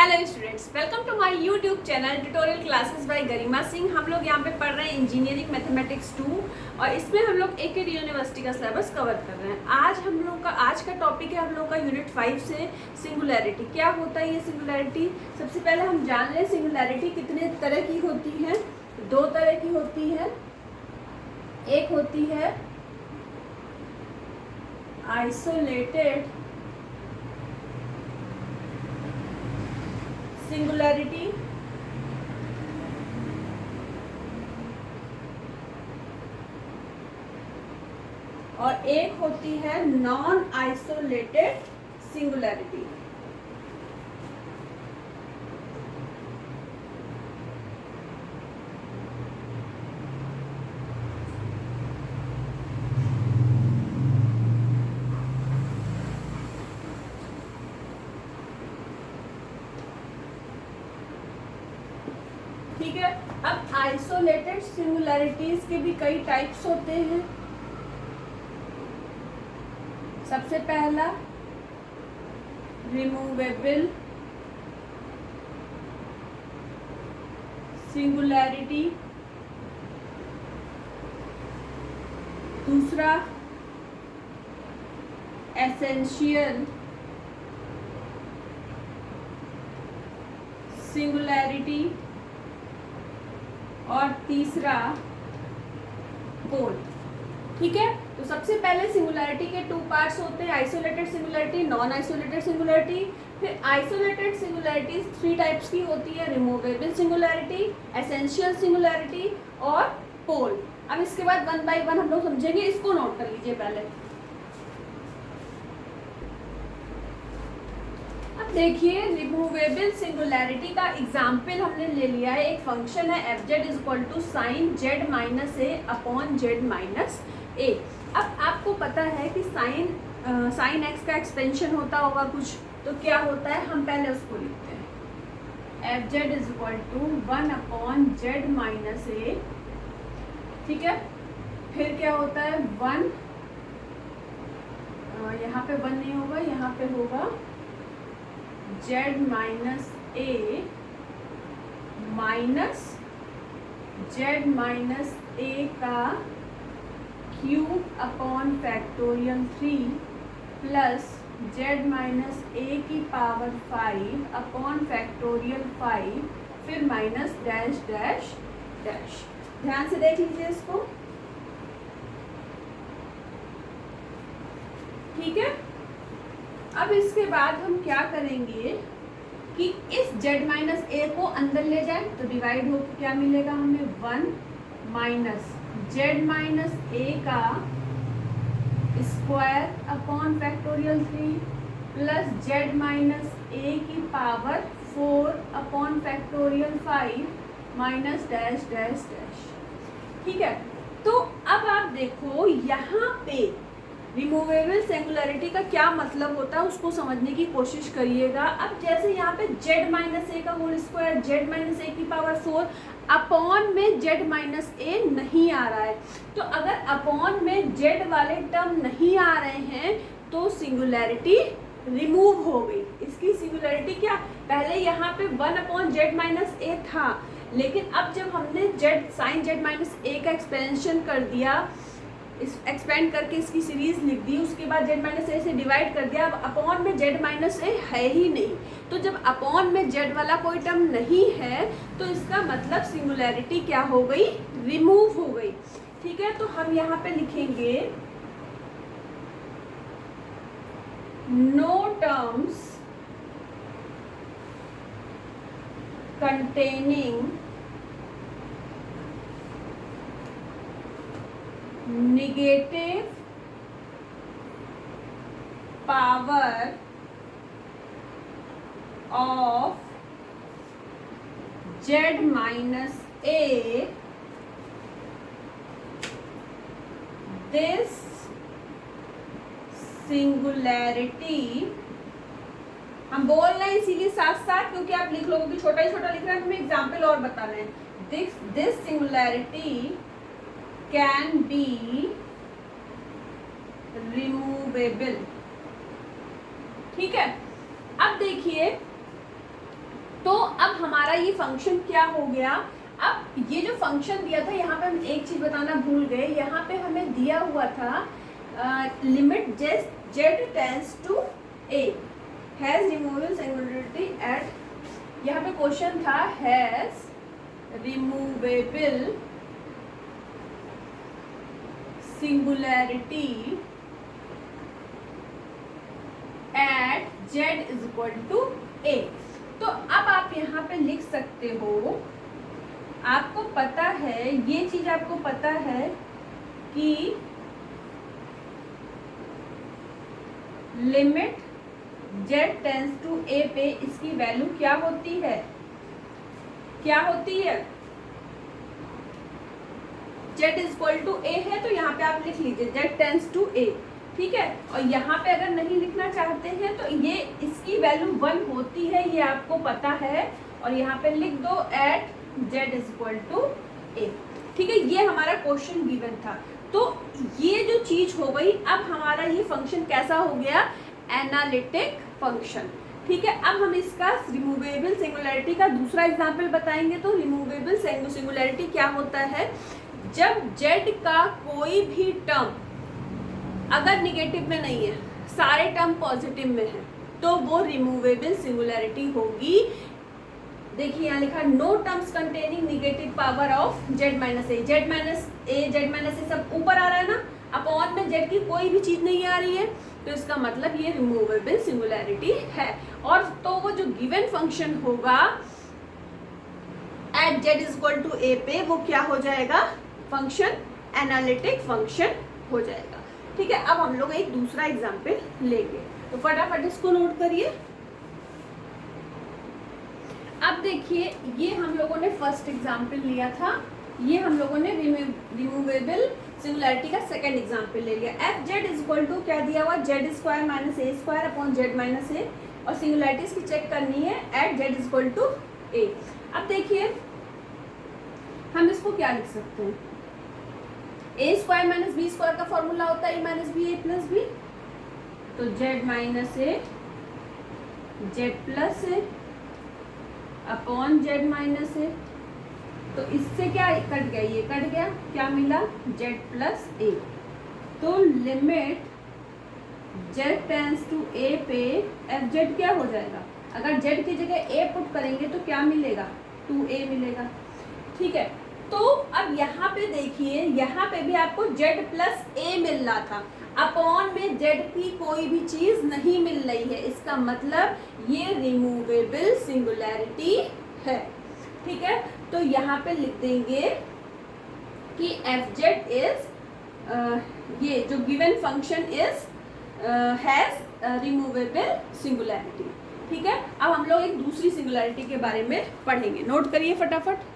Hello students, welcome to my YouTube channel tutorial classes by Garima Singh. हम लोग यहाँ पे पढ़ रहे हैं इंजीनियरिंग मैथमेटिक्स 2 और इसमें हम लोग एकेडी यूनिवर्सिटी का सिलेबस कवर कर रहे हैं। आज का टॉपिक है हम लोग का यूनिट 5 से सिंगुलैरिटी। क्या होता है ये सिंगुलैरिटी? सबसे पहले हम जान लें सिंगुलैरिटी कितने तरह की होती है। दो तरह की होती है। एक होती है आइसोलेटेड सिंगुलैरिटी और एक होती है नॉन आइसोलेटेड सिंगुलैरिटी। ठीक है, अब आइसोलेटेड सिंगुलैरिटीज के भी कई टाइप्स होते हैं। सबसे पहला रिमूवेबल सिंगुलैरिटी, दूसरा एसेंशियल सिंगुलैरिटी और तीसरा पोल। ठीक है, तो सबसे पहले सिंगुलैरिटी के टू पार्ट्स होते हैं, isolated singularity, non isolated singularity. फिर आइसोलेटेड सिंगुलैरिटी थ्री टाइप्स की होती है, रिमूवेबल सिंगुलैरिटी, एसेंशियल सिंगुलैरिटी और पोल। अब इसके बाद वन बाय वन हम लोग समझेंगे, इसको नोट कर लीजिए पहले। देखिए, रिमूवेबल सिंगुलैरिटी का एग्जाम्पल हमने ले लिया है। एक फंक्शन है F Z is equal to sine Z minus A upon Z minus A. अब आपको पता है कि साइन एक्स का एक्सपेंशन होता होगा कुछ, तो क्या होता है हम पहले उसको लिखते हैं। F Z is equal to 1 upon Z minus A. ठीक है, फिर क्या होता है 1, यहाँ पे 1 नहीं होगा, यहाँ पे होगा Z minus A minus Z minus A का cube upon factorial 3 plus Z minus A की पावर 5 अपॉन फैक्टोरियल 5, फिर माइनस डैश डैश डैश। ध्यान से देख लीजिए इसको। ठीक है, अब इसके बाद हम क्या करेंगे कि इस z माइनस ए को अंदर ले जाए तो डिवाइड हो क्या मिलेगा हमें 1 माइनस जेड माइनस ए का square upon factorial 3 plus Z minus A की power 4 upon factorial 5 minus dash dash dash. ठीक है, तो अब आप देखो यहाँ पे रिमूवेबल सिंगुलैरिटी का क्या मतलब होता है उसको समझने की कोशिश करिएगा। अब जैसे यहाँ पे z माइनस ए का whole square, Z minus A की पावर 4 अपॉन में z माइनस ए नहीं आ रहा है, तो अगर अपॉन में z वाले टर्म नहीं आ रहे हैं तो सिंगुलैरिटी रिमूव हो गई। इसकी सिंगुलैरिटी क्या, पहले यहाँ पे 1 अपॉन जेड माइनस ए था, लेकिन अब जब हमने साइन जेड माइनस ए का एक्सपेंशन कर दिया, एक्सपेंड करके इसकी सीरीज लिख दी, उसके बाद जेड माइनस ए से डिवाइड कर दिया, अब अपॉन में जेड माइनस ए है ही नहीं, तो जब अपॉन में जेड वाला कोई टर्म नहीं है तो इसका मतलब सिंगुलैरिटी क्या हो गई, रिमूव हो गई। ठीक है, तो हम यहाँ पे लिखेंगे no terms containing negative power of z minus a, this singularity, हम बोल रहे हैं इसीलिए साथ साथ क्योंकि आप लिख लोगे कि छोटा ही छोटा लिख रहे हैं, हमें एग्जाम्पल और बता रहे हैं। this singularity can be removable। ठीक है, अब देखिए तो अब हमारा ये फंक्शन क्या हो गया, अब ये जो फंक्शन दिया था, यहाँ पे हम एक चीज बताना भूल गए, यहाँ पे हमें दिया हुआ था limit Z tends to A has removable singularity at, यहाँ पे क्वेश्चन था has removable singularity at Z is equal to A. तो अब आप यहाँ पे लिख सकते हो, आपको पता है ये चीज, आपको पता है कि limit Z tends to A पे इसकी वैल्यू क्या होती है, क्या होती है, जेड इज इक्वल टू ए है, तो यहाँ पे आप लिख लीजिए जेड टेंस टू ए, ठीक है। और यहाँ पे अगर नहीं लिखना चाहते हैं तो ये इसकी वैल्यू 1 होती है, ये आपको पता है, और यहाँ पे लिख दो at Z is equal to A, ठीक है। ये हमारा क्वेश्चन गिवन था, तो ये जो चीज हो गई, अब हमारा ये फंक्शन कैसा हो गया, एनालिटिक फंक्शन, ठीक है। अब हम इसका रिमूवेबल सिंगुलरिटी का दूसरा एग्जाम्पल बताएंगे। तो रिमूवेबल सिंगुलरिटी क्या होता है, जब जेड का कोई भी टर्म अगर निगेटिव में नहीं है, सारे टर्म पॉजिटिव में है, तो वो रिमूवेबल सिंगुलरिटी होगी। देखिए यहाँ लिखा no terms containing negative power of Z minus A, Z minus A सब ऊपर आ रहा है ना, अपॉन में जेड की कोई भी चीज नहीं आ रही है, तो इसका मतलब ये रिमूवेबल सिंगुलरिटी है। और तो वो जो गिवन फंक्शन होगा at Z is equal to A पे, वो क्या हो जाएगा, फंक्शन एनालिटिक फंक्शन हो जाएगा, ठीक है। अब हम लोग एक दूसरा एग्जाम्पल लेंगे, तो फटाफट इसको नोट करिए। अब देखिए ये हम लोगों ने फर्स्ट एग्जाम्पल लिया था, ये हम लोगों ने रिमूवेबल सिंगुलरिटी का सेकंड एग्जाम्पल ले लिया। F Z is equal to क्या दिया हुआ, Z square minus A square upon Z minus A, और सिंगुलरिटीज की चेक करनी है at Z is equal to A. अब देखिए हम इसको क्या लिख सकते हैं, A square minus B square का फॉर्मूला होता है A minus B A plus B, तो Z minus A Z plus A upon Z minus ए, तो इससे क्या कट गया, ये कट गया, क्या मिला, जेड प्लस ए। तो limit Z tends to A पे एफ जेड क्या हो जाएगा, अगर जेड की जगह ए पुट करेंगे तो क्या मिलेगा, 2a मिलेगा, ठीक है। तो अब यहाँ पे देखिए, यहाँ पे भी आपको जेड प्लस ए मिल रहा था, अपॉन में जेड की कोई भी चीज नहीं मिल रही है, इसका मतलब ये रिमूवेबल सिंगुलरिटी है, ठीक है। तो यहाँ पे लिख देंगे कि एफ जेड इज, ये जो given function is has removable singularity, ठीक है। अब हम लोग एक दूसरी सिंगुलरिटी के बारे में पढ़ेंगे, नोट करिए फटाफट।